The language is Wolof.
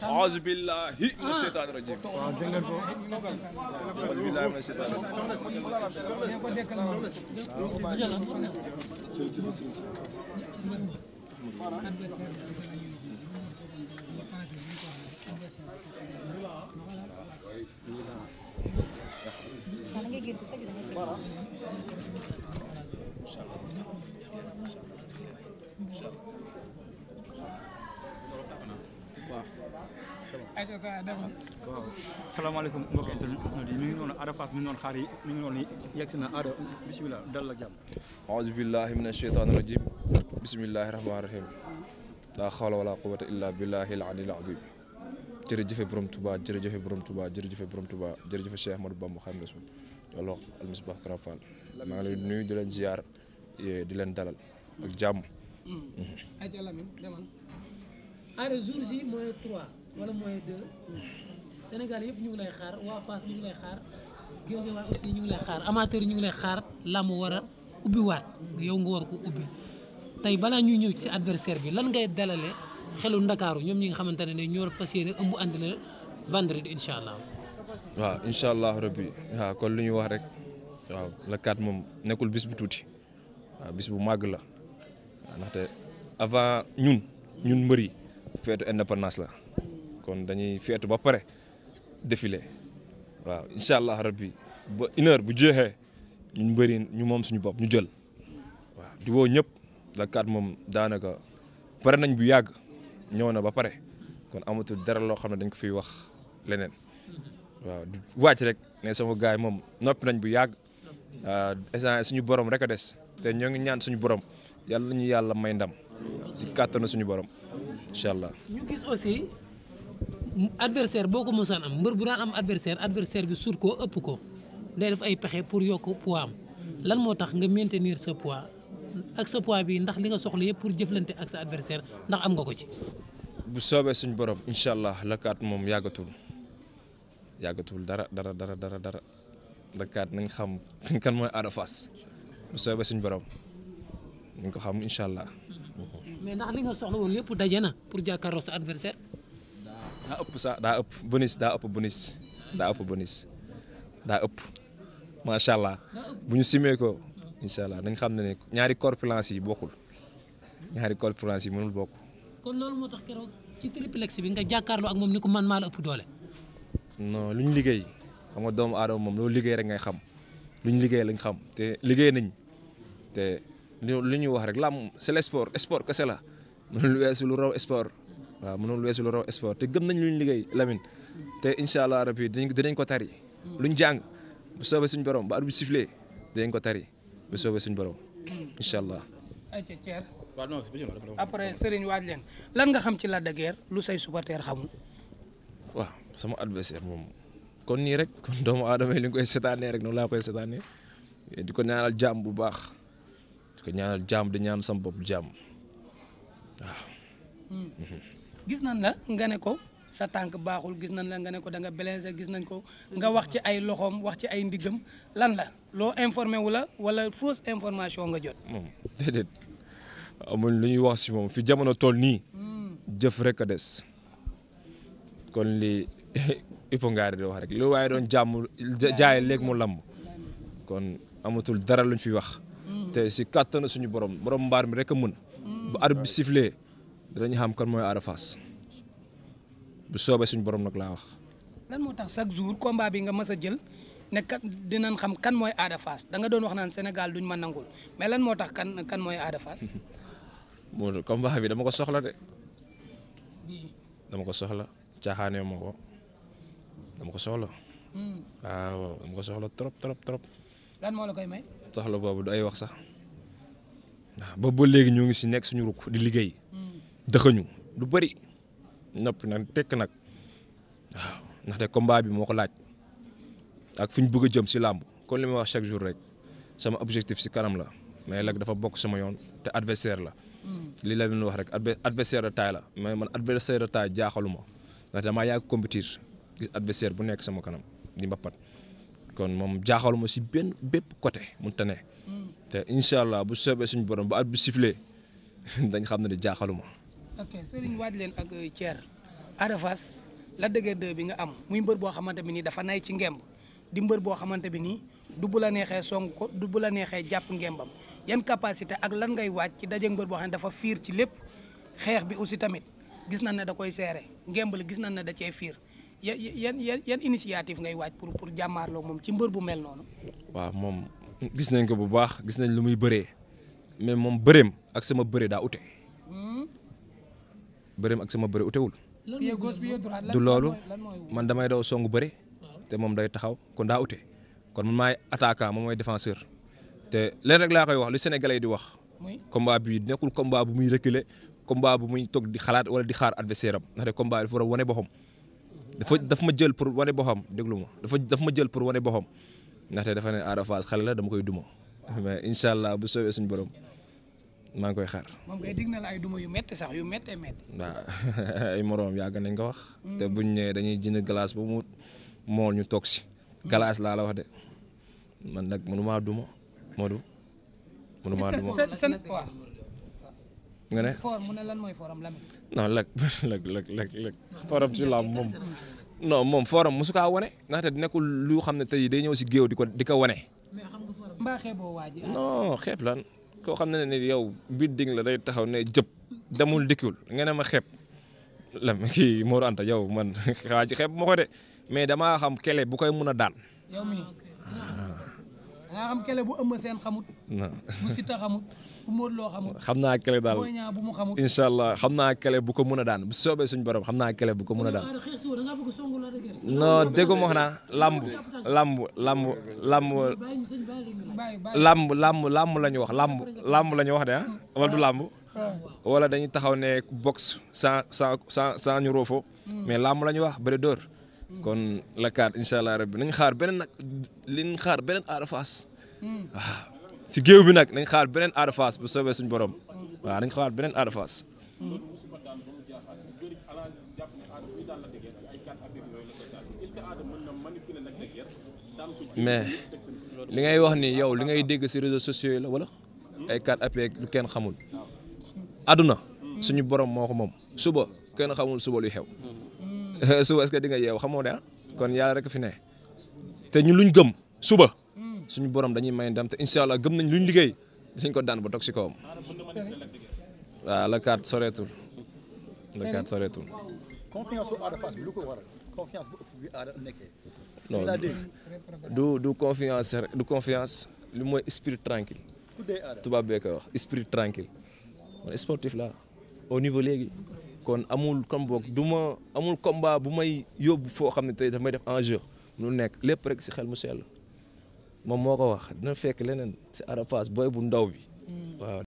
auzu billahi mina shaytaani rajim auzu billahi mina shaytaani waaw salaamaaleykum mbokki internet yi mi ngi noonu Ada Fass mi ngi noonu xaar yi mi ngi noonu yegg si na Ada bisimilah dal la jàmm. auzu billahi mina shaytaani rajim bismillahi rahmaani rahim laa xawla wala quwwata illa billahi al-aliyyil azim jërëjëfe borom Touba jërëjëfe borom Touba jërëjëfe borom Touba jërëjëfe Cheikh Ahmadou Bamba Xaadimu Rasuul wala al-Misbah Kara Fall maa ngi leen nuyu di leen ziar di leen dalal ak jàmm. ayca Lamine demal Ada jour ji mooy 3 wala mooy 2 Sénégal yëpp ñu ngi lay xaar waa Fass ñu ngi lay xaar Guédiawaye aussi ñu ngi lay xaar amateur ñu ngi lay xaar làmb war a ubbi waat yow nga war ko ubbi tey balaa ñuy ñëw ci adversaire bi lan ngay dalale xelu Ndakaaru ñoom ñi nga xamante ne ñoo fas yéene ëmb andi la vendredi incha allah. waaw incha allah rabbi waaw kon lu ñuy wax rek waaw la 4 moom nekkul bis bu tuuti waaw bis bu màgg la waaw ndaxte avant ñun mbër yi feetu indépendance la kon dañuy feetu ba pare défilé waaw incha allah rabbi ba 1 heure bu jeexee ñun mbëri ñu moom suñu bopp ñu jël waaw di woo ñëpp la 4 moom daanaka pare nañ bu yàgg ñëw na ba pare kon amatul dara loo xam ne dañ ko fiy wax leneen waaw di wàcc rek ne sama gaay moom noppi nañ bu yàgg instant suñu borom rek a des te ñoo ngi ñaan suñu borom yàlla nañu yàlla may ndam si kàttanu suñu borom incha allah. ñu gis aussi adversaire boo ko mosaan am mbër bu daan am adversaire bi suut ko ëpp ko day def ay pexe pour yokk poids am lan moo tax nga maintenir sa poids ak sa poids bi ndax li nga soxla yëpp pour jëflante ak sa adversaire ndax am nga ko ci. bu soobee suñu borom incha allah la 4 moom yàggatul dara la 4 nañ xam kan mooy Ada Fass bu soobee suñu borom nañ ko xam incha allah. mais ndax li nga soxla woon yëpp daje na pour jàkkaarloo sa adversaire. daa ëpp bonus daa ëpp macha allah bu ñu simee ko incha allah nañ xam ne ñaari corpulence yi bokkul mënul bokk. kon loolu moo tax keroog ci triplex bi nga jàkkaarloo ak moom ni ko man maa la ëpp doole. non lu ñu liggéey xam nga doomu aadama moom loolu liggéey rek ngay xam lu ñu liggéey lañ xam te liggéey nañ te li ñuy wax rek làmb c'est le sport kese la mënul weesu lu raw sport waaw mënul weesu lu raw sport te gëm nañ lu ñu liggéey Lamine te incha allah rabbi dinañ ko tari luñ jàng bu soobee suñu borom ba arbitre bi sifflé dinañ ko tari bu soobee suñu borom incha allah. ayca Thier après Serigne waaj leen lan nga xam ci Lac de Guiers lu say supporter xamul. waaw sama adversaire moom kon nii rek kon doomu aadama yi li nga koy seetaanee rek noonu laa koy seetaanee di ko ñaanal jàmm bu baax di ko ñaanal jàmm di ñaan sama bopp jàmm waaw. gis nañ la nga ne ko sa tànk baaxul gis nañ la nga ne ko da nga blessé gis nañ ko nga wax ci ay loxoom wax ci ay ndiggam lan la loo informé wu la wala fausse information nga jot. moom déedéet amuñ lu ñuy wax si moom fi jamono toll nii jëf rek a des kon li Ipo Ngari di wax rek lu waaye doon jàmm jaay léegi mu lamb kon amatul dara luñ fi wax te si kàttanu suñu borom mbaar mi rek a mën bu arbitre bi sifflé dinañ xam kan mooy Ada Fass bu soobee suñu borom nag laa wax. lan moo tax chaque jour combat bi nga mës a jël ne kat dinañ xam kan mooy Ada Fass da nga doon wax naan Sénégal duñ ma nangul mais lan moo tax kan mooy Ada Fass. bon combat bi dama ko soxla de dama ko soxla caaxaanee ma ko dama ko soxla. waaw dama ko soxla trop. lan moo la koy may. soxla boobu du ay wax sax waaw boobu ba léegi ñoo ngi si nekk suñu rukk di liggéey. dëxëñu lu bëri noppi nag tekk nag waaw ndaxte combat bi moo ko laaj ak fi ñu bëgg a jëm si làmb kon li ma wax chaque jour rek sama objectif si kanam la mais nag dafa bokk sama yoon te adversaire la. li la ñu wax rek adversaire de taille la mais man adversaire de taille jaaxaluma ndax damaa yàgg compétir gis adversaire bu nekk sama kanam di mbapat kon moom jaaxaluma si bépp côté mënta ne te incha allah bu soobee suñu borom ba at bu sifflé dañ xam ne di jaaxaluma. ok Serigne waaj leen ak Thier Ada Fass Lac de Guiers 2 bi nga am muy mbër boo xamante bi nii dafa nay ci ngemb di mbër boo xamante bi nii du bu la neexee song ko du bu la neexee jàpp ngembam yan capacité ak lan ngay waaj ci daje mbër boo xam ne dafa fiir ci lépp xeex bi aussi tamit gis nañ ne da koy seere ngemb li gis nañ ne da cee fiir yan initiative ngay waaj pour jàmmaarloo moom ci mbër bu mel noonu. waaw moom gis nañ ko bu baax gis nañ lu muy bëree mais moom bëreem ak sama bëree daa ute. bëreem ak sama bëre utewul. du loolu man damay daw songu bëre te moom day taxaw kon daa ute kon man maay attaquant moom mooy défenseur te leen rek laa koy wax li Sénégalais di wax. combat bi nekkul combat bu muy reculer combat bu muy toog di xalaat wala di xaar adversaire am ndaxte combat bi dafa war a wane boppam. dafa ma jël pour wane boppam déglu ma dafa ma jël pour wane boppam ndaxte dafa ne Ada Fass xale la dama koy duma mais incha allah bu soobee suñu borom maa ngi koy xaar. moom kay dig na la ay duma yu métti sax yu méttee métti. waaw ay moroom yàgg nañ ko wax. te buñ ñëwee dañuy jënd glace ba mu mool ñu toog si. glace laa la wax de man nag mënumaa duma Modou. mënumaa duma waaw. nga ne for mu ne lan mooy forum Lamine. non lëg forum si làmb moom non moom forum mosu kaa wane ndaxte nekkul lu xam ne tey day ñëw si géew di ko wane. mbaa xeeboo waa ji. non xeeb lan koo xam ne yow biir ding la day taxaw ne jëpp demul dikkul nga ne ma xeeb lam kii Modou Anta yow man xaa ci xeeb ma ko de mais damaa xam kele bu koy mun a daan. yow mii da nga xam kele bu ëmb seen xamut. bu Siteu xamut bu Modou Lo xamut. xam naa kele daal Boy Niang bu mu xamut. incha allah xam naa kele bu ko mun a daan bu soobee suñu borom xam naa kele bu ko mun a daan. non déggu ma wax naa lamb la ñu wax lamb la ñu wax de ah wala du lamb wala dañuy taxaw ne boxe sans ñu roofo mais lamb la ñu wax bëre dóor kon la kaat incha allah rabbi nañ xaar beneen Ada Fass waaw si géew bi nag nañ xaar beneen Ada Fass bu soobee suñu borom waaw nañ xaar beneen Ada Fass. mais li ngay wax ni yow li ngay dégg ci réseaux sociaux yi la wala ay 4 appuis lu kenn xamul aduna suñu borom moo ko moom suba kenn xamul suba luy xew suba est-ce que di nga yeew xamoo de kon yàlla rek fi ne te ñu luñ gëm suba suñu borom dañuy may ndam te incha allah gëm nañ luñ liggéey dañ ko daan ba toog ci kawam waaw la 4 soreetul la 4 soreetul. confiance su Ada Fass bi lu ko waral confiance bu ëpp bi Ada nekkee. non du confiance rek du confiance li mooy esprit tranquille tubaab bee koy wax esprit tranquille man sportif la au niveau léegi kon amul comme boog amul combat bu may yóbbu foo xam ne tey daf may def enjeu lu nekk lépp rek si xel mu sell moom moo ko wax dina fekk leneen si Ada Fass booy bu ndaw bi waaw.